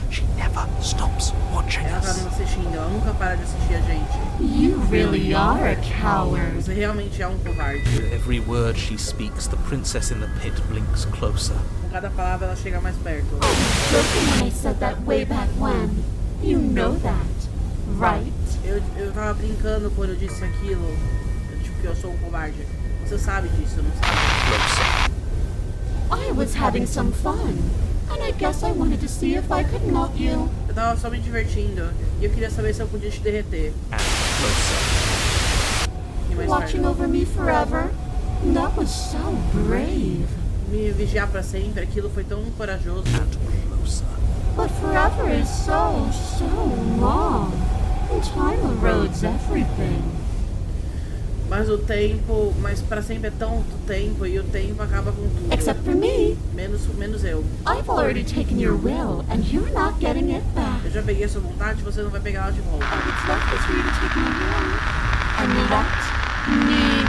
She never stops watching
Ela tá
us.
nos assistindo, ela nunca para de assistir a gente.
You really are a coward.
Você realmente é um covarde.
With every word she speaks, the princess in the pit blinks closer.
Com cada palavra, ela chega mais perto.
I was joking when I said that way back when. You know that, right?
Eu tava brincando quando eu disse aquilo. Tipo, que eu sou um covarde. Você sabe disso, não sabe?
Closer.
I was having some fun, and I guess I wanted to see if I could melt you.
Eu tava só me divertindo. E eu queria saber se eu podia te derreter.
And closer.
E mais
Watching
perto.
over me forever? That was so brave.
Me vigiar pra sempre, aquilo foi tão corajoso.
And closer.
But forever is so, so long. And time erodes everything.
Mas pra sempre é tanto tempo e o tempo acaba com tudo.
Except for me.
Menos eu.
I've already taken your will, and you're not getting it back.
Eu já peguei a sua vontade, você não vai pegar ela de volta.
All that's left is for you to take my will and let me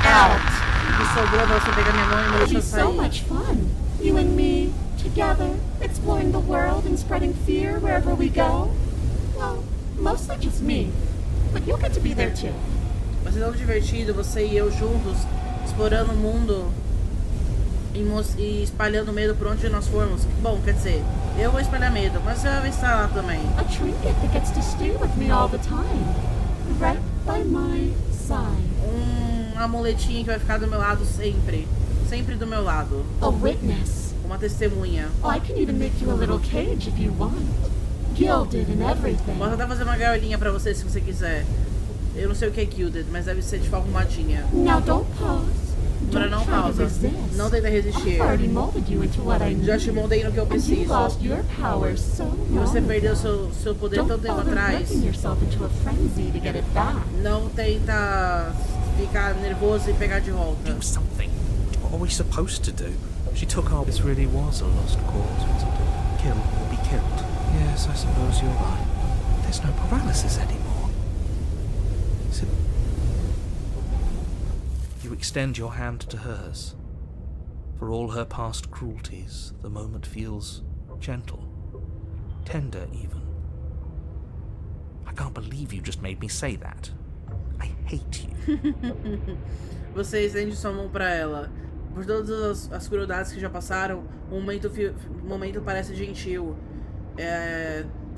out.
O que sobrou pra você pegar minha mão e me
It'll
deixar
be so
sair.
much fun. You and me, together, exploring the world and spreading fear wherever we go. Well, mostly just me. But you'll get to be there too.
Vai ser tão divertido, você e eu juntos, explorando o mundo e espalhando medo por onde nós formos. Bom, quer dizer, eu vou espalhar medo, mas você vai estar lá também.
A trinket that gets to stay with me all the time. Right by my side.
Uma amuletinha que vai ficar do meu lado sempre. Sempre do meu lado.
A witness.
Uma testemunha.
I can even make you a little cage if you want. Gilded and everything.
Posso até fazer uma gaiolinha pra você se você quiser. Eu não sei o que é gilded, mas deve ser tipo arrumadinha.
Now don't pause.
Agora
Don't
não
try to
pausa.
resist.
Não tenta resistir.
I've already molded you into what I need.
Já te moldei no que eu
And you
preciso.
lost your power so
E você
long.
perdeu seu poder
Don't
tanto tempo
bother
atrás.
working yourself into a frenzy to get it back.
Não tenta ficar nervoso e pegar de volta.
Do something. What are we supposed to do? She took our... This really was a lost cause, wasn't it? Kill or be killed. Yes, I suppose you're right. There's no paralysis anymore. Is it... You extend your hand to hers. For all her past cruelties, the moment feels gentle. Tender, even. I can't believe you just made me say that. I hate you.
Você estende sua mão pra ela. Por todas as crueldades que já passaram, o momento parece gentil.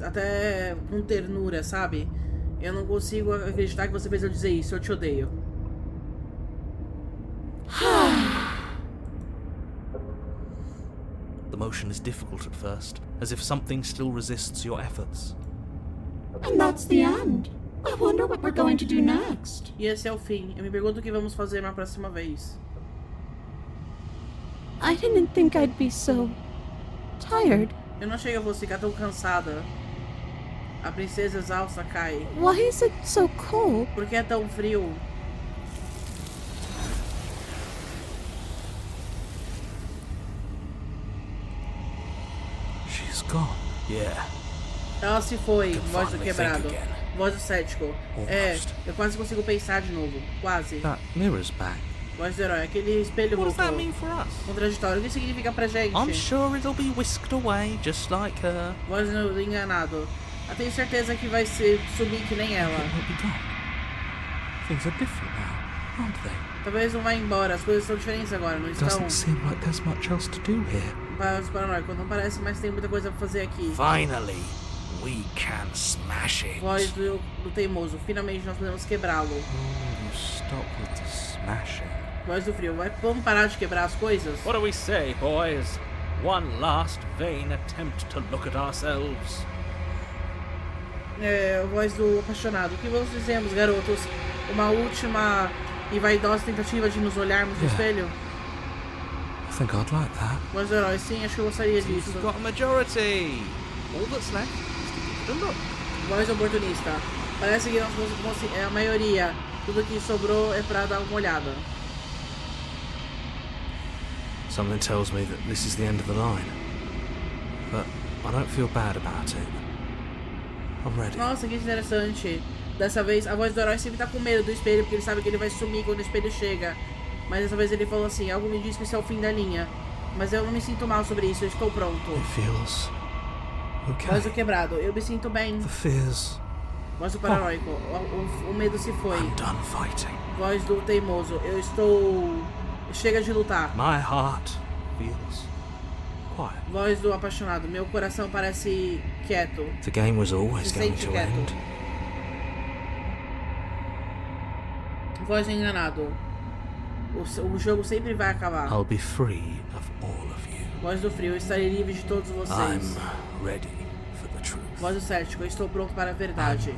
Até com ternura, sabe? Eu não consigo acreditar que você fez eu dizer isso. Eu te odeio.
The motion is difficult at first, as if something still resists your efforts.
And that's the end. I wonder what we're going to do next.
E esse é o fim. Eu me pergunto o que vamos fazer na próxima vez.
I didn't think I'd be so tired.
Eu não achei que eu fosse ficar tão cansada. A princesa exausta cai.
Why is it so cold?
Por que é tão frio?
She's gone. Yeah.
Ela se foi, voz do
finally
quebrado.
think again.
Voz do cético. É,
Almost.
eu quase consigo pensar de novo. Quase.
That mirror's back.
Voz do herói. Aquele espelho
What does that
voltou.
mean for us?
Contraditório. O que significa pra gente?
I'm sure it'll be whisked away, just like her.
Voz do enganado. Eu tenho certeza que vai sumir que nem ela.
It won't be gone. Things are different now, aren't they?
Talvez não vá embora. As coisas estão diferentes agora, não estão?
Doesn't seem like there's much else to do here.
Voz paranoico. Não parece mais tem muita coisa pra fazer aqui.
Finally, we can smash it.
Voz do teimoso. Finalmente nós podemos quebrá-lo.
You stop with the smashing.
Voz do frio. Vamos parar de quebrar as coisas?
What do we say, boys? One last vain attempt to look at ourselves.
Voz do apaixonado. O que nós fizemos, garotos? Uma última e vaidosa tentativa de nos olharmos no espelho?
I think I'd like that.
Voz do herói. Sim, acho que eu gostaria disso.
We've got a majority. All that's left is to give it a look.
Voz do oportunista. Parece que nós é a maioria. Tudo que sobrou é pra dar uma olhada.
Something tells me that this is the end of the line. But I don't feel bad about it. I'm ready.
Nossa, que interessante. Dessa vez, a voz do herói sempre tá com medo do espelho, porque ele sabe que ele vai sumir quando o espelho chega. Mas dessa vez ele falou assim, algo me diz que isso é o fim da linha. Mas eu não me sinto mal sobre isso, eu estou pronto.
It feels okay.
Voz do quebrado, eu me sinto bem.
The fears.
Voz do paranoico, o medo se foi.
I'm done fighting.
Voz do teimoso, eu estou... Chega de lutar.
My heart feels quiet.
Voz do apaixonado, meu coração parece quieto.
The game was always
Se
going
sente
to
quieto.
end.
Voz do enganado, o jogo sempre vai acabar.
I'll be free of all of you.
Voz do frio, eu estarei livre de todos vocês.
I'm ready for the truth.
Voz do cético, eu estou pronto para a verdade.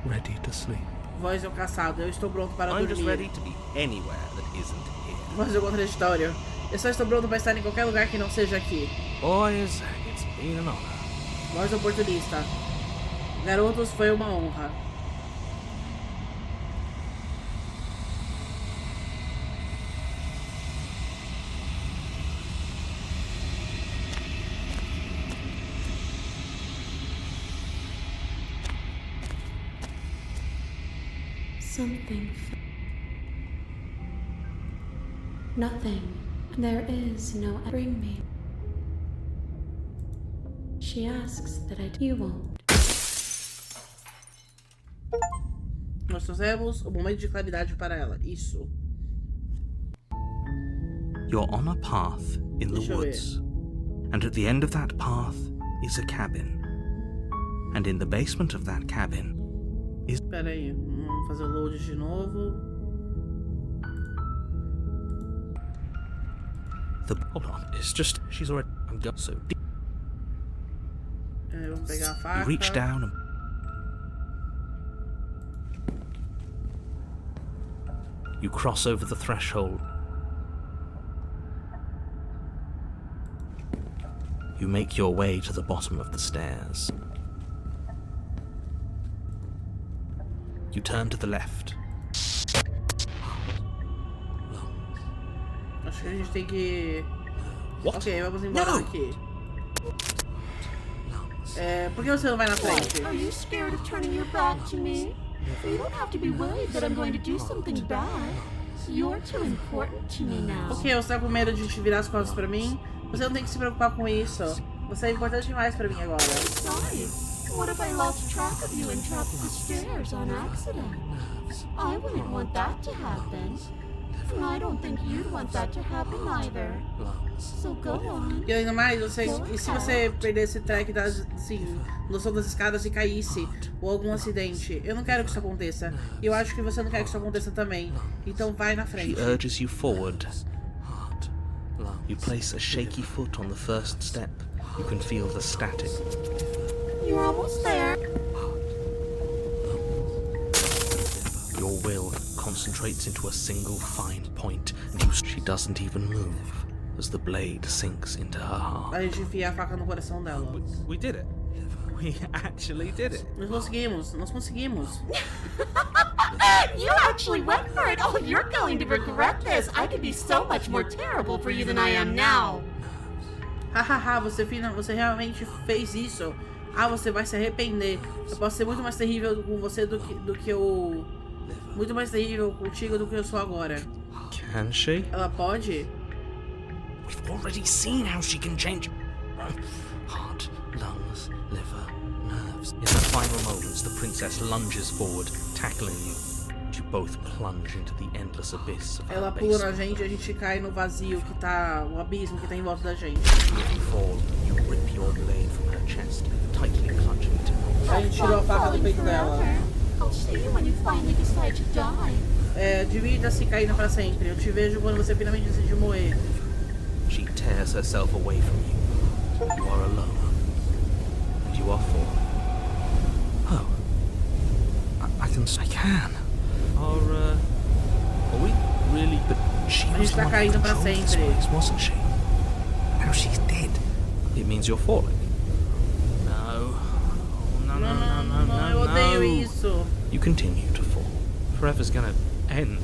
Ready to sleep.
Voz do caçado, eu estou pronto para
I'm just ready
dormir.
to be anywhere that isn't here.
Voz do contraditório, eu só estou pronto para estar em qualquer lugar que não seja aqui.
Boys, it's been an honor.
Voz do oportunista, garotos, foi uma honra.
Something. Nothing. There is no bring me. She asks that I do. You won't.
Nós trouxemos o momento de claridade para ela. Isso.
You're on a path in the
Deixa eu ver.
woods. And at the end of that path is a cabin. And in the basement of that cabin is...
Espera aí, vamos fazer o load de novo.
Hold on, it's just... She's already... I'm going so deep.
Vamos pegar a
You
faca.
reach down and... You cross over the threshold. You make your way to the bottom of the stairs. You turn to the left.
Acho que a gente tem que...
What?
Ok, vamos embora
No!
daqui. Por que você não vai na frente?
Are you scared of turning your back to me? You don't have to be worried that I'm going to do something bad. You're too important to me now.
Por que você tá com medo de te virar as costas pra mim? Você não tem que se preocupar com isso. Você é importante demais pra mim agora.
Sorry. What if I lost track of you and dropped the stairs on accident? I wouldn't want that to happen. And I don't think you'd want that to happen either. So go on.
E ainda mais, e se você perdesse track das, assim, noção das escadas e caísse, ou algum acidente? Eu não quero que isso aconteça. E eu acho que você não quer que isso aconteça também. Então vai na
She
frente.
urges you forward. You place a shaky foot on the first step. You can feel the static.
You're almost there.
Your will concentrates into a single fine point, and she doesn't even move as the blade sinks into her heart.
A gente enfia a faca no coração dela.
We did it.
We actually did it.
Nós conseguimos, nós conseguimos.
You actually went for it. Oh, you're going to regret this. I could be so much more terrible for you than I am now.
Hahaha, você realmente fez isso. Ah, você vai se arrepender. Eu posso ser muito mais terrível com você do que eu... Muito mais terrível contigo do que eu sou agora.
Can she?
Ela pode?
We've already seen how she can change heart, lungs, liver, nerves. In the final moments, the princess lunges forward, tackling you. You both plunge into the endless abyss of her
Ela pula na
basement.
gente e a gente cai no vazio que tá... O abismo que tá em volta da gente.
As you fall, you rip your blade from her chest, tightly clutching it.
A gente tirou a faca do peito dela.
I'll see you when you finally decide to die.
Divirta-se caindo pra sempre. Eu te vejo quando você finalmente decidir morrer.
She tears herself away from you. You are alone. And you are falling. Oh. I can. Are we really? But she
A
was
gente
the
tá
one who
caindo pra
controlled this
sempre.
place, wasn't she? Now she's dead. It means you're falling. No. Oh, no, no, no, no, no,
eu odeio
no.
isso.
You continue to fall. Forever's gonna end.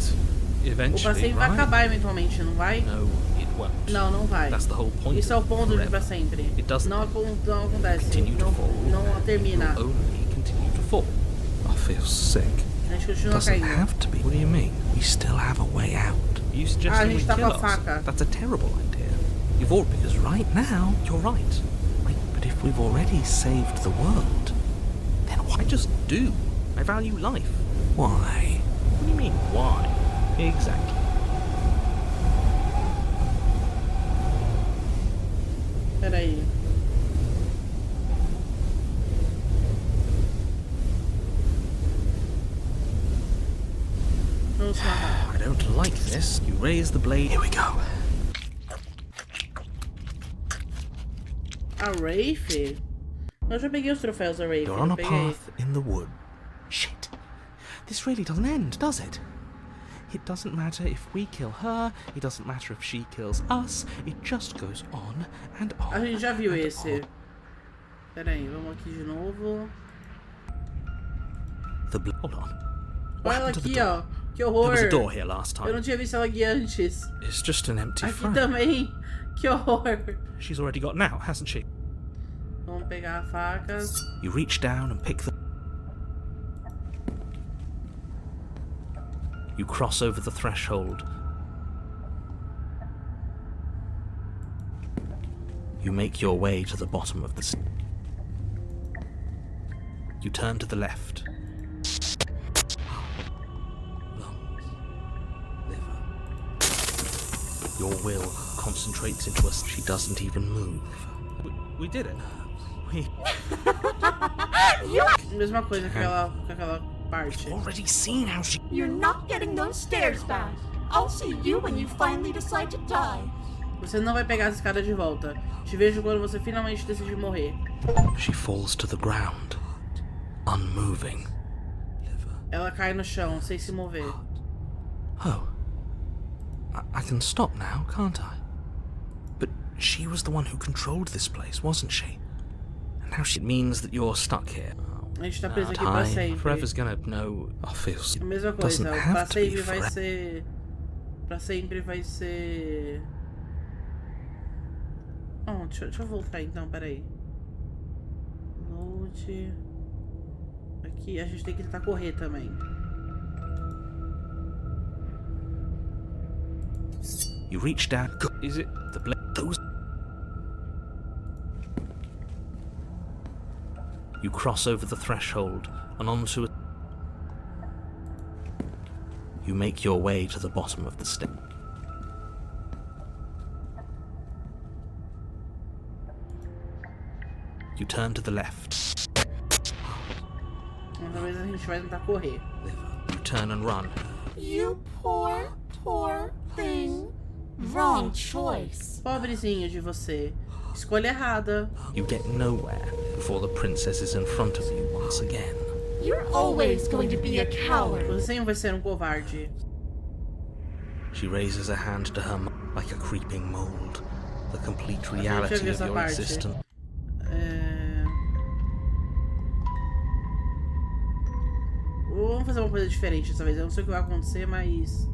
O
Eventually,
pra sempre vai
right?
acabar eventualmente, não vai?
No, it won't.
Não, não vai.
That's the whole point.
Isso é o
of
ponto de
forever.
pra sempre.
It doesn't.
Não acontece.
Continue to fall.
Não termina.
You'll only continue to fall. I feel sick.
A gente continua
Doesn't
caindo.
have to be. What do you mean? We still have a way out. You
Ah, a
suggesting we
gente tá
kill
com a
us?
faca.
That's a terrible idea. You've all because right now you're right. Wait, but if we've already saved the world, then why just do? I value life. Why? What do you mean why? Exactly.
Peraí. Vamos lá.
I don't like this. You raise the blade. Here we go.
A Rafe? Eu já peguei os troféus da Rafe.
You're on
Eu
a
peguei.
path in the wood. Shit. This really doesn't end, does it? It doesn't matter if we kill her, it doesn't matter if she kills us, it just goes on and on.
A gente já viu
and
esse.
on.
Peraí, vamos aqui de novo.
Hold on. What
Olha ela
happened to the
aqui,
door?
ó. Que
There
horror.
was a door here last
Eu
time.
não tinha visto ela aqui antes.
It's just an empty
Aqui
frame.
também. Que horror.
She's already got now, hasn't she?
Vamos pegar a faca.
You reach down and pick the... You cross over the threshold. You make your way to the bottom of the... You turn to the left. Lungs. Liver. Your will concentrates into us. She doesn't even move. We did it. We
Mesma coisa que aquela parte.
already seen how she...
You're not getting those stairs back. I'll see you when you finally decide to die.
Você não vai pegar as escadas de volta. Te vejo quando você finalmente decidir morrer.
She falls to the ground, unmoving.
Ela cai no chão, sem se mover.
Oh. I can stop now, can't I? But she was the one who controlled this place, wasn't she? And now she means that you're stuck here.
A gente tá preso aqui pra
Die.
sempre.
Forever's gonna know. I feel.
A mesma
Doesn't
coisa,
have
pra
to be
sempre vai
forever.
ser... Pra sempre vai ser... Oh, deixa eu voltar então, peraí. Load... Aqui, a gente tem que tentar correr também.
You reach down. Is it the those? You cross over the threshold and onto a... You make your way to the bottom of the step. You turn to the left.
Talvez a gente vai tentar correr.
You turn and run.
You poor, poor thing. Wrong choice.
Pobrezinho de você. Escolha errada.
You get nowhere before the princess is in front of you once again.
You're always going to be a coward.
Você sempre vai ser covarde.
She raises a hand to her like a creeping mold. The complete
já
reality
vi
of
essa
your
parte.
existence.
vamos fazer uma coisa diferente dessa vez. Eu não sei o que vai acontecer, mas...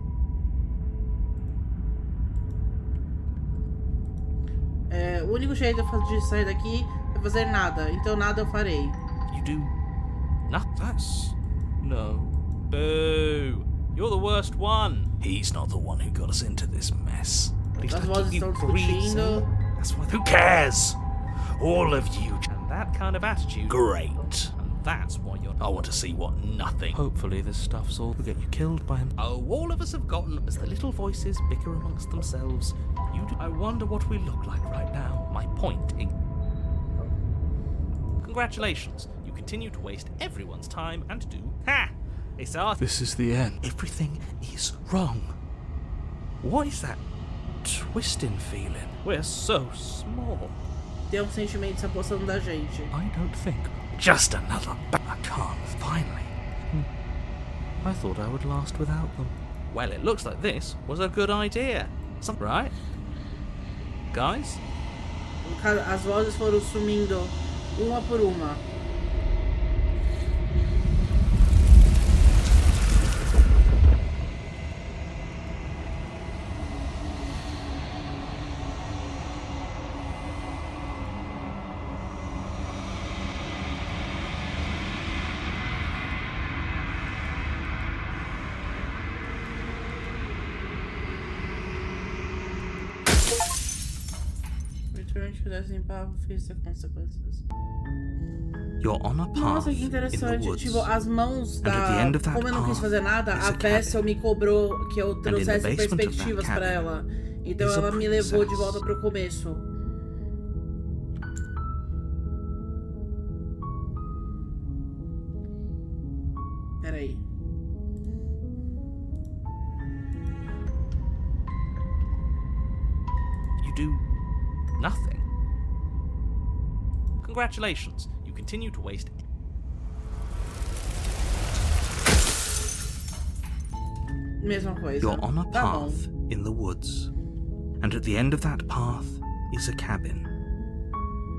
o único jeito de sair daqui é fazer nada. Então nada eu farei.
You do nothing.
That's... no. Boo! You're the worst one!
He's not the one who got us into this mess. But he's
As
gonna
vozes
keep you
estão
breathing.
discutindo.
That's why. Who cares? All of you.
And that kind of attitude...
Great.
And that's why you're...
I want to see what nothing.
Hopefully this stuff's all...
Will get you killed by him. Oh, all of us have gotten as the little voices bicker amongst themselves. You do.
I wonder what we look like right now.
My point in.
Congratulations. You continue to waste everyone's time and do... Ha! It's our...
This is the end. Everything is wrong. What is that twisting feeling?
We're so small.
Tem sentimento se apossando da gente.
I don't think. Just another I can't, finally. I thought I would last without them.
Well, it looks like this was a good idea. Right? Guys?
As vozes foram sumindo uma por uma.
You're on a path
Nossa, que
in the
interessante.
woods.
Tipo, as mãos
And at the end of that
Como eu não quis
path
fazer nada,
is
a
a
Vessel me cobrou que eu
in the
trouxesse
basement of that
perspectivas pra
cabin
ela. Então
is a
ela me levou de
princess.
volta pro começo. Peraí.
You do... nothing. Congratulations. You continue to waste...
Mesma coisa.
You're on a
Tá bom.
path in the woods. And at the end of that path is a cabin.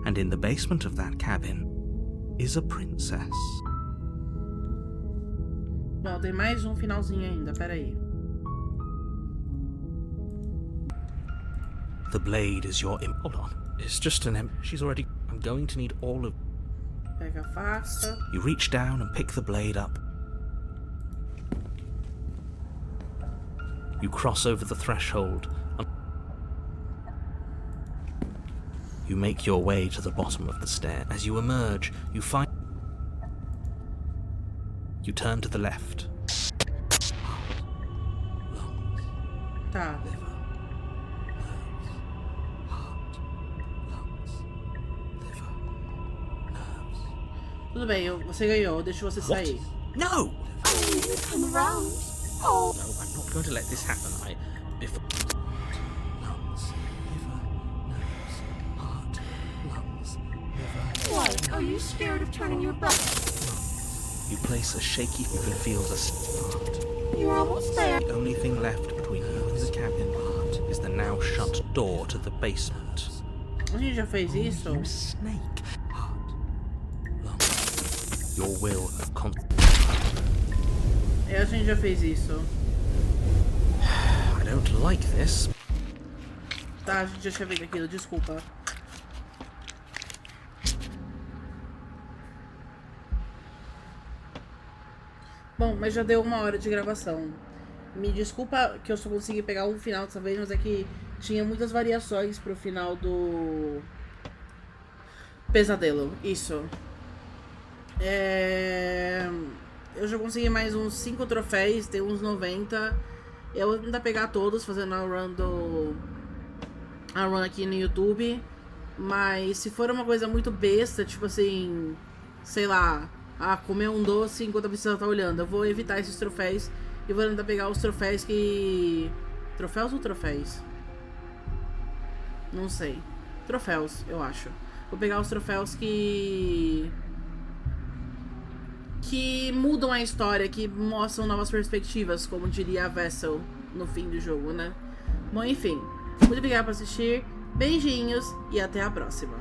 And in the basement of that cabin is a princess.
Não, tem mais um finalzinho ainda, peraí.
The blade is your hold on. It's just an she's already... I'm going to need all of...
Pega a faca.
You reach down and pick the blade up. You cross over the threshold and you make your way to the bottom of the stair. As you emerge, you find... You turn to the left. Lungs,
Tá.
liver, nerves, heart, lungs, liver, nerves.
Tudo bem, você ganhou. Deixa você sair.
No!
Come around. Oh,
No, I'm not going to let this happen. Before... Lungs, liver, nerves, heart, lungs, liver...
what? Are you scared of turning your back?
You place a shaky... You can feel the start.
You're almost there.
The only thing left between you and the cabin is the now shut door to the basement.
A gente já fez isso?
You snake. Heart, lungs. Your will of
A gente já fez isso.
I don't like this.
Tá, a gente já tinha feito aquilo, desculpa. Bom, mas já deu 1 hora de gravação. Me desculpa que eu só consegui pegar um final dessa vez, mas é que tinha muitas variações pro final do pesadelo. Isso. Eu já consegui mais uns 5 troféus, tem uns 90. Eu vou tentar pegar todos, fazendo a run aqui no YouTube. Mas se for uma coisa muito besta, tipo assim, sei lá, comer um doce enquanto a pessoa tá olhando, eu vou evitar esses troféus e vou tentar pegar os troféus que... Troféus ou troféus? Não sei. Troféus, eu acho. Vou pegar os troféus que mudam a história, que mostram novas perspectivas, como diria a Vessel no fim do jogo, né? Bom, enfim. Muito obrigada por assistir. Beijinhos e até a próxima.